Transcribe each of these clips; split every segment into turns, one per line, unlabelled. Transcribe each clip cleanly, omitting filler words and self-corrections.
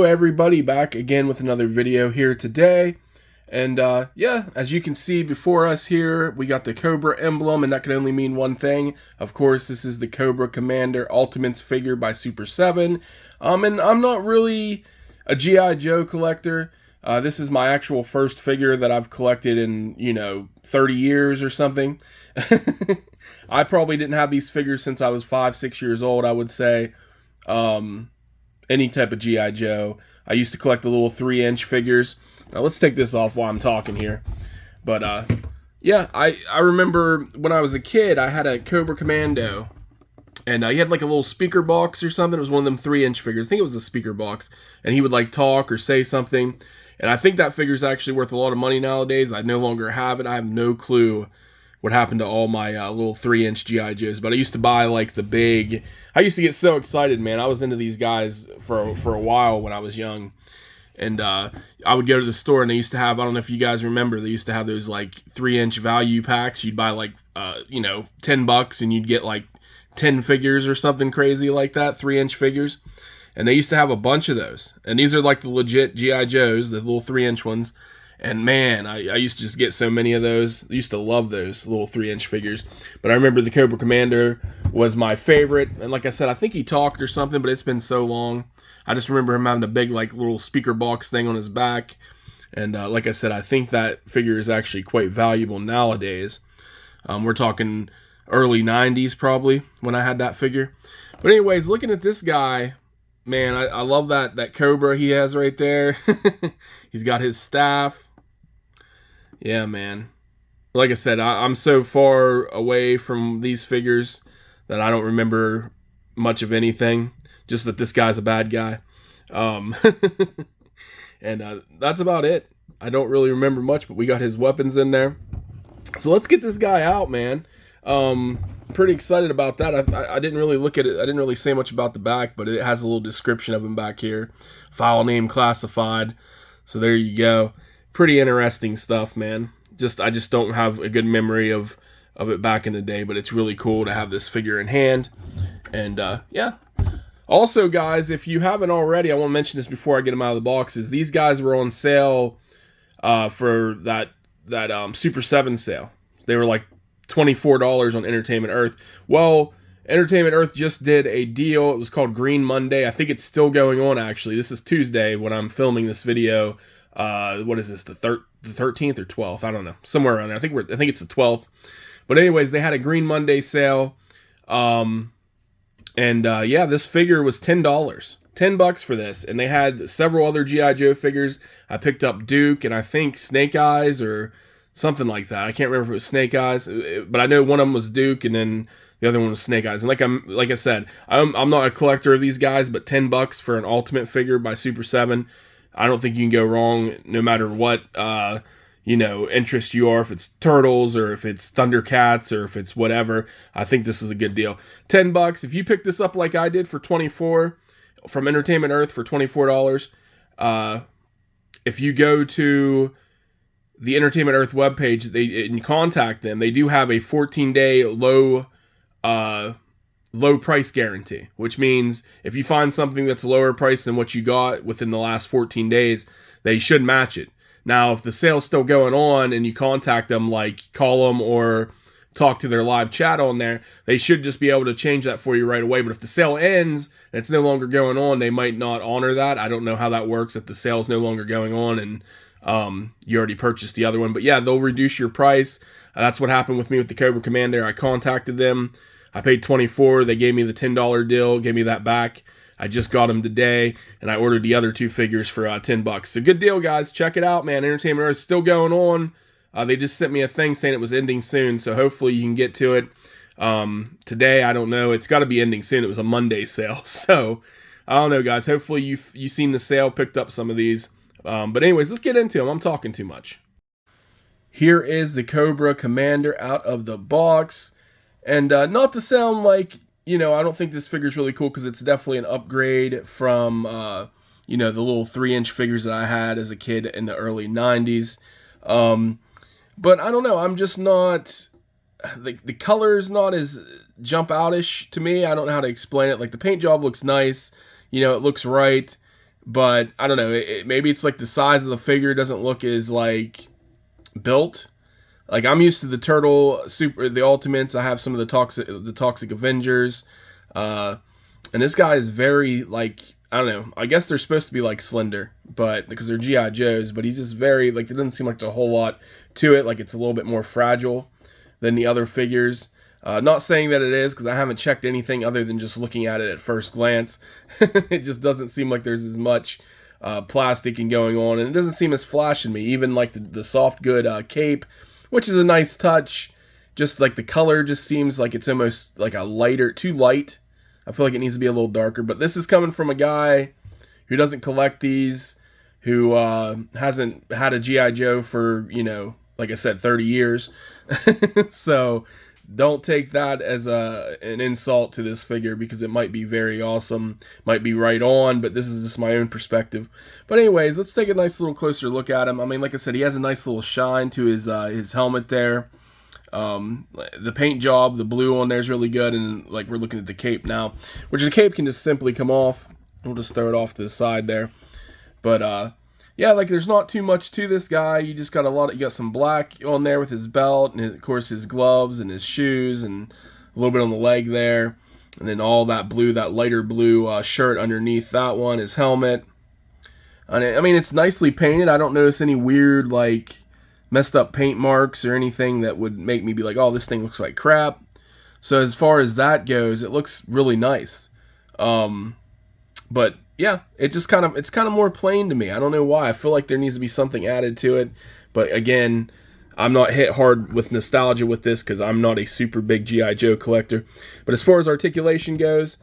everybody, back again with another video here today. And yeah, as you can see before us here, we got the Cobra emblem, and that can only mean one thing. Of course, this is the Cobra Commander Ultimates figure by Super 7. And I'm not really a GI Joe collector. This is my actual first figure that I've collected in, 30 years or something. I probably didn't have these figures since I was 5-6 years old, I would say. Any type of GI Joe. I used to collect the little 3-inch figures. Now let's take this off while I'm talking here. But yeah, I remember when I was a kid, I had a Cobra Commando, and he had like a little speaker box or something. It was one of them 3-inch figures. I think it was a speaker box, and he would like talk or say something. And I think that figure is actually worth a lot of money nowadays. I no longer have it. I have no clue what happened to all my little 3-inch GI Joes. But I used to buy like the big. I used to get so excited, man. I was into these guys for a while when I was young. And I would go to the store, and they used to have, I don't know if you guys remember, they used to have those like 3-inch value packs. You'd buy like, $10 and you'd get like 10 figures or something crazy like that, 3-inch figures. And they used to have a bunch of those. And these are like the legit GI Joes, the little 3-inch ones. And man, I used to just get so many of those. I used to love those little 3-inch figures. But I remember the Cobra Commander was my favorite. And like I said, I think he talked or something, but it's been so long. I just remember him having a big like little speaker box thing on his back. And like I said, I think that figure is actually quite valuable nowadays. We're talking early 90s probably when I had that figure. But anyways, looking at this guy, man, I love that Cobra he has right there. He's got his staff. Yeah, man. Like I said, I'm so far away from these figures that I don't remember much of anything. Just that this guy's a bad guy. And that's about it. I don't really remember much, but we got his weapons in there. So let's get this guy out, man. Pretty excited about that. I didn't really look at it. I didn't really say much about the back, but it has a little description of him back here. File name classified. So there you go. Pretty interesting stuff, man. I just don't have a good memory of it back in the day, but it's really cool to have this figure in hand. And yeah. Also, guys, if you haven't already, I want to mention this before I get them out of the boxes. These guys were on sale for that Super 7 sale. They were like $24 on Entertainment Earth. Well, Entertainment Earth just did a deal. It was called Green Monday. I think it's still going on, actually. This is Tuesday when I'm filming this video. What is this, the 13th or 12th? I don't know. Somewhere around there. I think it's the 12th. But anyways, they had a Green Monday sale. Yeah, this figure was $10. $10 for this. And they had several other GI Joe figures. I picked up Duke and I think Snake Eyes or something like that. I can't remember if it was Snake Eyes, but I know one of them was Duke and then the other one was Snake Eyes. And like I said, I'm not a collector of these guys, but $10 for an Ultimate figure by Super 7, I don't think you can go wrong no matter what interest you are, if it's Turtles or if it's Thundercats or if it's whatever. I think this is a good deal. $10. If you pick this up like I did for $24 from Entertainment Earth for $24, if you go to the Entertainment Earth webpage and contact them, they do have a 14-day low price guarantee, which means if you find something that's lower price than what you got within the last 14 days, they should match it. Now, if the sale's still going on and you contact them, like call them or talk to their live chat on there, they should just be able to change that for you right away. But if the sale ends and it's no longer going on, they might not honor that. I don't know how that works if the sale's no longer going on and you already purchased the other one. But yeah, they'll reduce your price. That's what happened with me with the Cobra Commander. I contacted them. I paid $24. They gave me the $10 deal, gave me that back. I just got them today, and I ordered the other two figures for $10. So good deal, guys. Check it out, man. Entertainment Earth's still going on. They just sent me a thing saying it was ending soon, so hopefully you can get to it. Today, I don't know. It's got to be ending soon. It was a Monday sale, so I don't know, guys. Hopefully you've seen the sale, picked up some of these. But anyways, let's get into them. I'm talking too much. Here is the Cobra Commander out of the box. And not to sound like, I don't think this figure is really cool because it's definitely an upgrade from, the little 3-inch figures that I had as a kid in the early 90s. But I don't know. I'm just not, the color's not as jump out-ish to me. I don't know how to explain it. Like the paint job looks nice. It looks right. but I don't know. Maybe it's like the size of the figure doesn't look as like built. Like I'm used to the Turtle Super, the Ultimates. I have some of the Toxic Avengers, uh, and this guy is very like, I don't know. I guess they're supposed to be like slender, but because they're GI Joes, but he's just very like, there doesn't seem like there's a whole lot to it. Like it's a little bit more fragile than the other figures. Not saying that it is, because I haven't checked anything other than just looking at it at first glance. It just doesn't seem like there's as much plastic and going on, and it doesn't seem as flash in me. Even like the soft good cape, which is a nice touch. Just like the color just seems like it's almost like a lighter, too light. I feel like it needs to be a little darker. But this is coming from a guy who doesn't collect these, who hasn't had a GI Joe for, like I said, 30 years. So don't take that as an insult to this figure, because it might be very awesome, might be right on, but this is just my own perspective. But anyways, let's take a nice little closer look at him. I mean, like I said, he has a nice little shine to his helmet there. The paint job, the blue on there is really good, and like we're looking at the cape now, which the cape can just simply come off. We'll just throw it off to the side there. But yeah, like there's not too much to this guy. You just got you got some black on there with his belt, and of course his gloves and his shoes, and a little bit on the leg there, and then all that blue, that lighter blue shirt underneath that one, his helmet. And I mean, it's nicely painted. I don't notice any weird like messed up paint marks or anything that would make me be like, oh, this thing looks like crap. So as far as that goes, it looks really nice. But yeah, it's kind of more plain to me. I don't know why. I feel like there needs to be something added to it. But again, I'm not hit hard with nostalgia with this, because I'm not a super big GI Joe collector. But as far as articulation goes,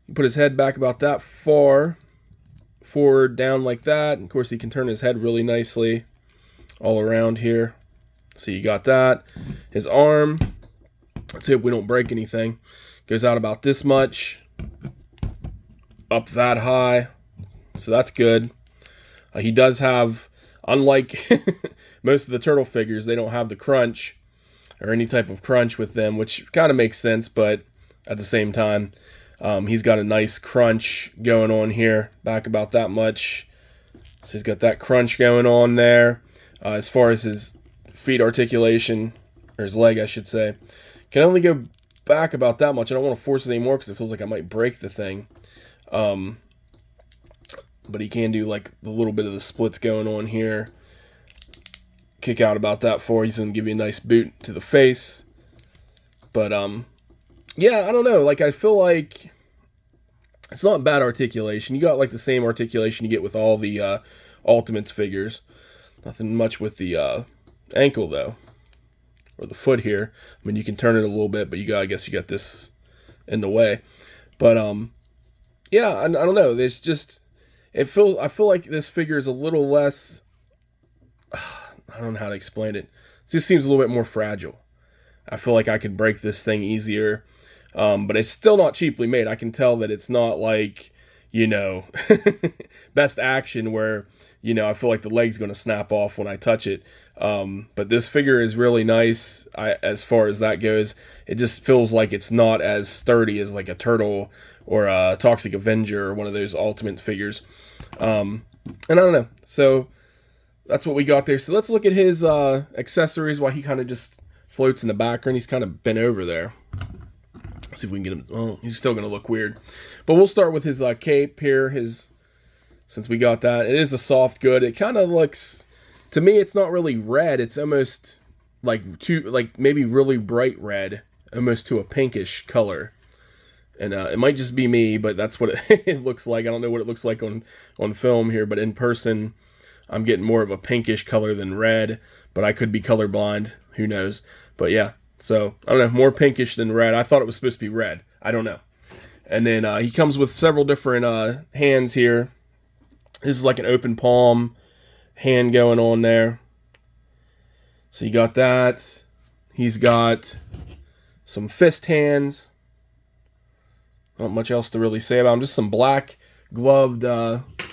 you put his head back about that far forward, down like that. And of course, he can turn his head really nicely all around here. So you got that. His arm, let's hope we don't break anything, goes out about this much, up that high, so that's good. He does have, unlike most of the Turtle figures, they don't have the crunch or any type of crunch with them, which kind of makes sense, but at the same time, he's got a nice crunch going on here, back about that much. So he's got that crunch going on there. As far as his feet articulation, or his leg, I should say, can only go back about that much. I don't want to force it anymore, because it feels like I might break the thing. But he can do like a little bit of the splits going on here. Kick out about that far. He's going to give you a nice boot to the face. But, yeah, I don't know. Like, I feel like it's not bad articulation. You got like the same articulation you get with all the Ultimates figures. Nothing much with the ankle, though. Or the foot here. I mean, you can turn it a little bit, but I guess you got this in the way. But, yeah, I don't know. There's just, I feel like this figure is a little less, I don't know how to explain it. It just seems a little bit more fragile. I feel like I could break this thing easier, but it's still not cheaply made. I can tell that it's not like, Best Action where, I feel like the leg's going to snap off when I touch it. But this figure is really nice. As far as that goes, it just feels like it's not as sturdy as like a Turtle or a Toxic Avenger or one of those Ultimate figures. And I don't know. So that's what we got there. So let's look at his accessories while he kind of just floats in the background. He's kind of bent over there. Let's see if we can get him. Oh, he's still going to look weird. But we'll start with his cape here. Since we got that. It is a soft good. It kind of looks, to me, it's not really red. It's almost like maybe really bright red, almost to a pinkish color. And it might just be me, but that's what it looks like. I don't know what it looks like on film here, but in person, I'm getting more of a pinkish color than red. But I could be colorblind. Who knows? But yeah, so I don't know, more pinkish than red. I thought it was supposed to be red. I don't know. And then he comes with several different hands here. This is like an open palm hand going on there. So you got that. He's got some fist hands. Not much else to really say about him. Just some black gloved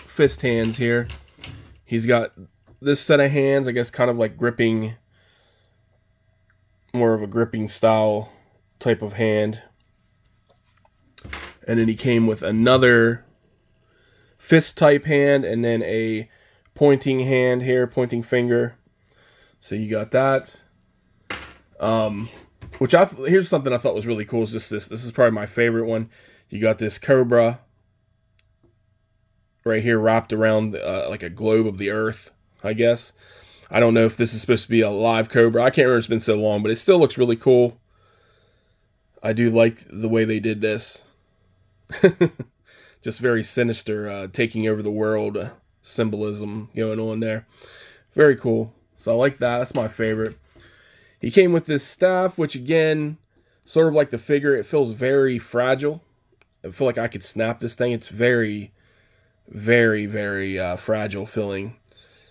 fist hands here. He's got this set of hands, I guess, kind of like gripping, more of a gripping style type of hand. And then he came with another fist type hand, and then a pointing hand here, pointing finger. So you got that. Which here's something I thought was really cool. Is just this. This is probably my favorite one. You got this cobra right here wrapped around like a globe of the earth, I guess. I don't know if this is supposed to be a live cobra. I can't remember, it's been so long, but it still looks really cool. I do like the way they did this. Just very sinister, taking over the world symbolism going on there. Very cool. So I like that. That's my favorite. He came with this staff, which again, sort of like the figure, it feels very fragile. I feel like I could snap this thing. It's very, very, very fragile feeling.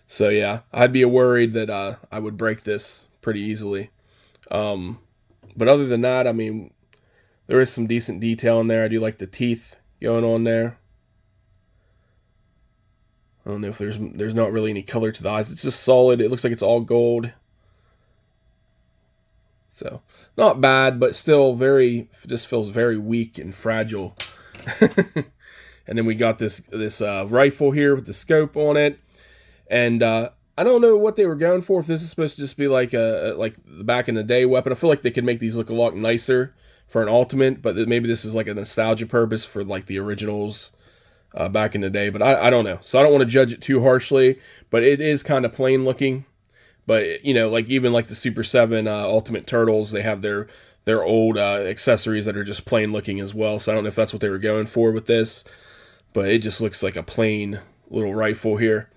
So yeah, I'd be worried that I would break this pretty easily. But other than that, I mean, there is some decent detail in there. I do like the teeth going on there. I don't know if there's not really any color to the eyes. It's just solid. It looks like it's all gold. So not bad, but still just feels very weak and fragile. And then we got this rifle here with the scope on it. And I don't know what they were going for. If this is supposed to just be like the back in the day weapon. I feel like they could make these look a lot nicer for an ultimate, but maybe this is like a nostalgia purpose for like the originals back in the day. But I don't know. So I don't want to judge it too harshly. But it is kind of plain looking. But you know, like even like the Super 7 Ultimate Turtles, they have their old accessories that are just plain looking as well. So I don't know if that's what they were going for with this. But it just looks like a plain little rifle here.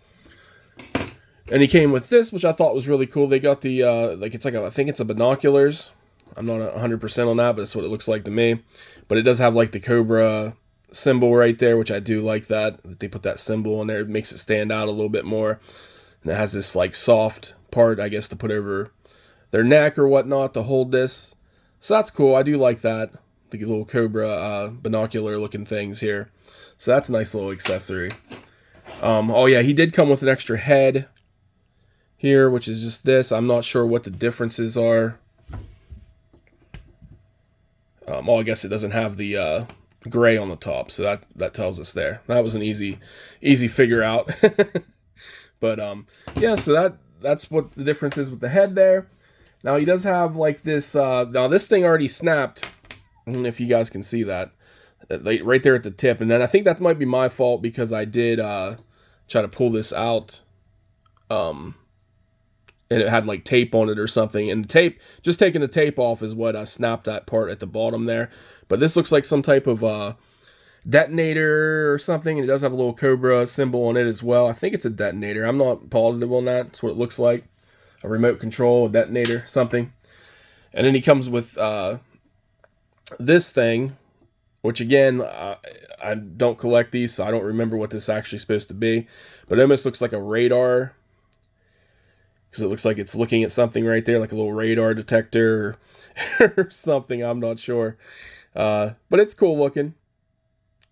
And he came with this, which I thought was really cool. They got the, I think it's a binoculars. I'm not 100% on that, but that's what it looks like to me. But it does have like the Cobra symbol right there, which I do like that they put that symbol on there. It makes it stand out a little bit more. And it has this like soft part, I guess, to put over their neck or whatnot to hold this. So that's cool. I do like that. The little Cobra binocular looking things here. So that's a nice little accessory. Oh yeah, he did come with an extra head here, which is just this. I'm not sure what the differences are. I guess it doesn't have the gray on the top, so that tells us there. That was an easy figure out. But yeah, so that's what the difference is with the head there. Now he does have like this. Now this thing already snapped. I don't know if you guys can see that right there at the tip, and then I think that might be my fault because I did try to pull this out. And it had like tape on it or something. And the tape, just taking the tape off is what snapped that part at the bottom there. But this looks like some type of detonator or something. And it does have a little Cobra symbol on it as well. I think it's a detonator. I'm not positive on that. That's what it looks like. A remote control, a detonator, something. And then he comes with this thing, which again, I don't collect these, so I don't remember what this is actually supposed to be. But it almost looks like a radar. Because it looks like it's looking at something right there, like a little radar detector or something. I'm not sure. But it's cool looking.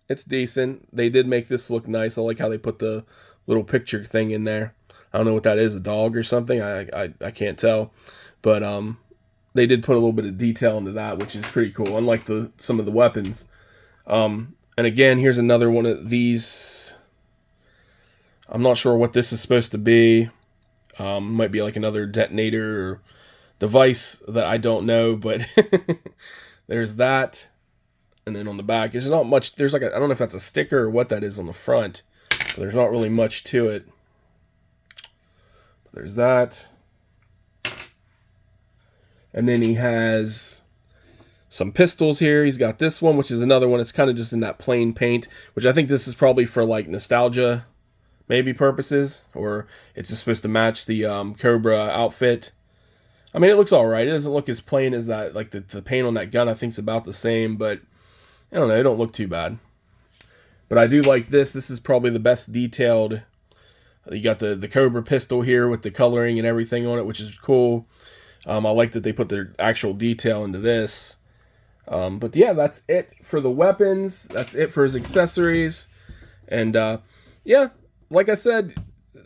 It's decent. They did make this look nice. I like how they put the little picture thing in there. I don't know what that is, a dog or something. I can't tell. But they did put a little bit of detail into that, which is pretty cool, unlike some of the weapons. And again, here's another one of these. I'm not sure what this is supposed to be. Might be like another detonator or device that I don't know, but there's that. And then on the back, there's not much. There's like I don't know if that's a sticker or what that is on the front, but there's not really much to it. But there's that. And then he has some pistols here. He's got this one, which is another one. It's kind of just in that plain paint, which I think this is probably for like nostalgia maybe purposes, or it's just supposed to match the Cobra outfit. I mean, it looks all right. It doesn't look as plain as that. Like the paint on that gun, I think is about the same, but I don't know. It don't look too bad. But I do like this. This is probably the best detailed. You got the Cobra pistol here with the coloring and everything on it, which is cool. I like that they put their actual detail into this. But yeah, that's it for the weapons. That's it for his accessories. And yeah, like I said,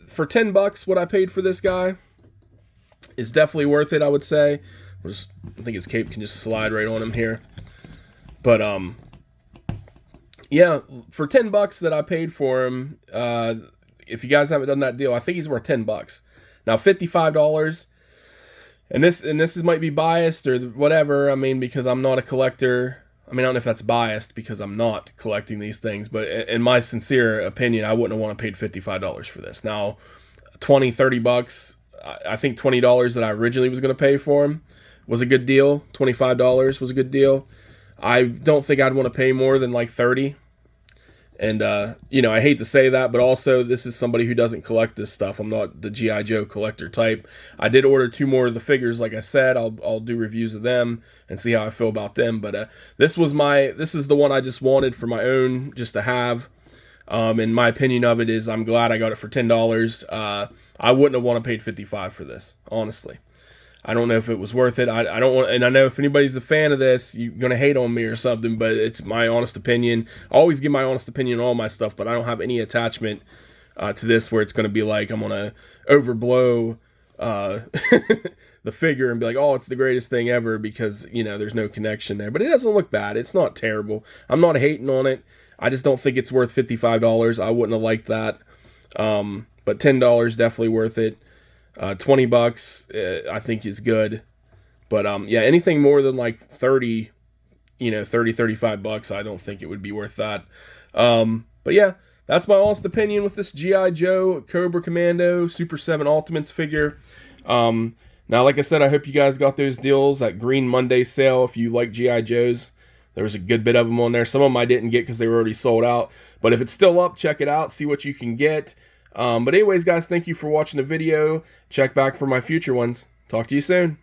for $10, what I paid for this guy is definitely worth it, I would say. I think his cape can just slide right on him here. But yeah, for 10 bucks that I paid for him, if you guys haven't done that deal, I think he's worth 10 bucks. Now $55, and this might be biased or whatever. I mean, because I'm not a collector. I mean, I don't know if that's biased because I'm not collecting these things, but in my sincere opinion, I wouldn't have want to paid $55 for this. Now, 20, 30 bucks, I think $20 that I originally was going to pay for him was a good deal. $25 was a good deal. I don't think I'd want to pay more than like 30. And, you know, I hate to say that, but also this is somebody who doesn't collect this stuff. I'm not the GI Joe collector type. I did order 2 more of the figures, like I said. I'll do reviews of them and see how I feel about them. But this is the one I just wanted for my own, just to have. And my opinion of it is I'm glad I got it for $10. I wouldn't have wanted to paid $55 for this, honestly. I don't know if it was worth it. I don't want, and I know if anybody's a fan of this, you're gonna hate on me or something, but it's my honest opinion. I always give my honest opinion on all my stuff, but I don't have any attachment to this where it's gonna be like I'm gonna overblow the figure and be like, oh, it's the greatest thing ever, because, you know, there's no connection there. But it doesn't look bad. It's not terrible. I'm not hating on it. I just don't think it's worth $55. I wouldn't have liked that. But $10 definitely worth it. 20 bucks, I think is good. But, yeah, anything more than like 30, you know, 30, 35 bucks, I don't think it would be worth that. But yeah, that's my honest opinion with this GI Joe Cobra Commando Super 7 Ultimates figure. Now, like I said, I hope you guys got those deals, that Green Monday sale. If you like GI Joes, there was a good bit of them on there. Some of them I didn't get because they were already sold out. But if it's still up, check it out, see what you can get. But anyways, guys, thank you for watching the video. Check back for my future ones. Talk to you soon.